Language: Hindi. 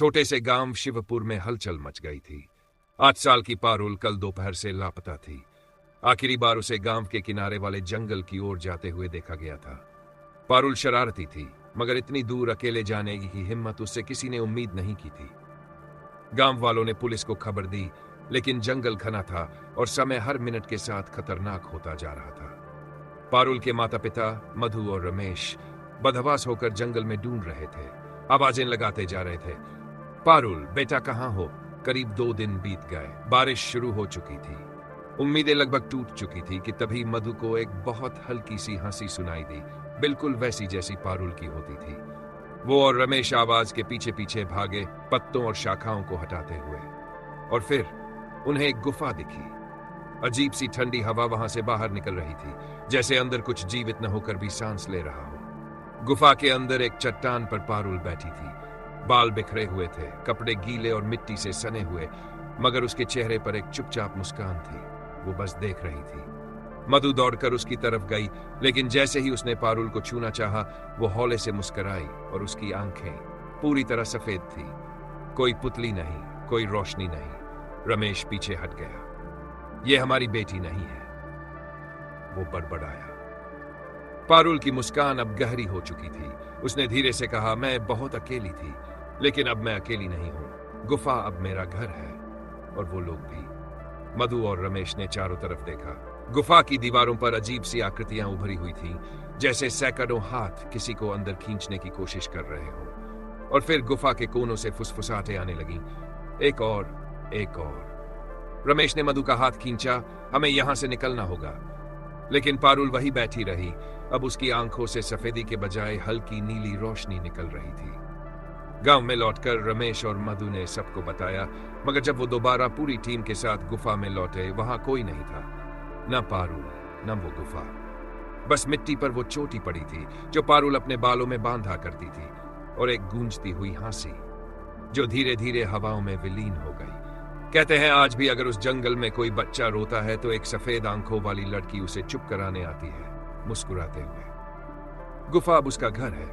छोटे से गांव शिवपुर में हलचल मच गई थी। 8 साल की पारुल कल दोपहर से लापता थी। आखिरी बार उसे गांव के किनारे वाले जंगल की ओर जाते हुए देखा गया था। पारुल शरारती थी, मगर इतनी दूर अकेले जाने की हिम्मत उससे किसी ने उम्मीद नहीं की थी। गांव वालों ने पुलिस को खबर दी, लेकिन जंगल घना था और समय हर मिनट के साथ खतरनाक होता जा रहा था। पारुल के माता पिता मधु और रमेश बदहवास होकर जंगल में ढूंढ रहे थे, आवाजें लगाते जा रहे थे। पारुल, बेटा कहाँ हो? करीब 2 दिन बीत गए। बारिश शुरू हो चुकी थी। उम्मीदें लगभग टूट चुकी थी कि तभी मधु को एक बहुत हल्की सी हंसी सुनाई दी, बिल्कुल वैसी जैसी पारुल की होती थी। वो और रमेश आवाज के पीछे पीछे भागे, पत्तों और शाखाओं को हटाते हुए। और फिर उन्हें एक गुफा दिखी। अजीब सी ठंडी हवा वहां से बाहर निकल रही थी, जैसे अंदर कुछ जीवित न होकर भी सांस ले रहा हो। गुफा के अंदर एक चट्टान पर पारुल बैठी थी। बाल बिखरे हुए थे, कपड़े गीले और मिट्टी से सने हुए, मगर उसके चेहरे पर एक चुपचाप मुस्कान थी। वो बस देख रही थी। मधु दौड़कर उसकी तरफ गई, लेकिन जैसे ही उसने पारुल को छूना चाहा, वो हौले से मुस्कुराई और उसकी आंखें पूरी तरह सफेद थी। कोई पुतली नहीं, कोई रोशनी नहीं। रमेश पीछे हट गया। ये हमारी बेटी नहीं है, वो बड़बड़ाया। पारुल की मुस्कान अब गहरी हो चुकी थी। उसने धीरे से कहा, मैं बहुत अकेली थी, लेकिन अब मैं अकेली नहीं हूं। गुफा अब मेरा घर है, और वो लोग भी। मधु और रमेश ने चारों तरफ देखा। गुफा की दीवारों पर अजीब सी आकृतियां उभरी हुई थीं, जैसे सैकड़ों हाथ किसी को अंदर खींचने की कोशिश कर रहे हो। और फिर गुफा के कोनों से फुसफुसाहटें आने लगीं, एक और, एक और। रमेश ने मधु का हाथ खींचा, हमें यहां से निकलना होगा। लेकिन पारुल वही बैठी रही। अब उसकी आंखों से सफेदी के बजाय हल्की नीली रोशनी निकल रही थी। गांव में लौटकर रमेश और मधु ने सबको बताया, मगर जब वो दोबारा पूरी टीम के साथ गुफा में लौटे, वहां कोई नहीं था। न पारुल, न वो गुफा। बस मिट्टी पर वो चोटी पड़ी थी जो पारुल अपने बालों में बांधा करती थी, और एक गूंजती हुई हंसी जो धीरे धीरे हवाओं में विलीन हो गई। कहते हैं आज भी अगर उस जंगल में कोई बच्चा रोता है तो एक सफेद आंखों वाली लड़की उसे चुप कराने आती है, मुस्कुराते हुए। गुफा अब उसका घर है,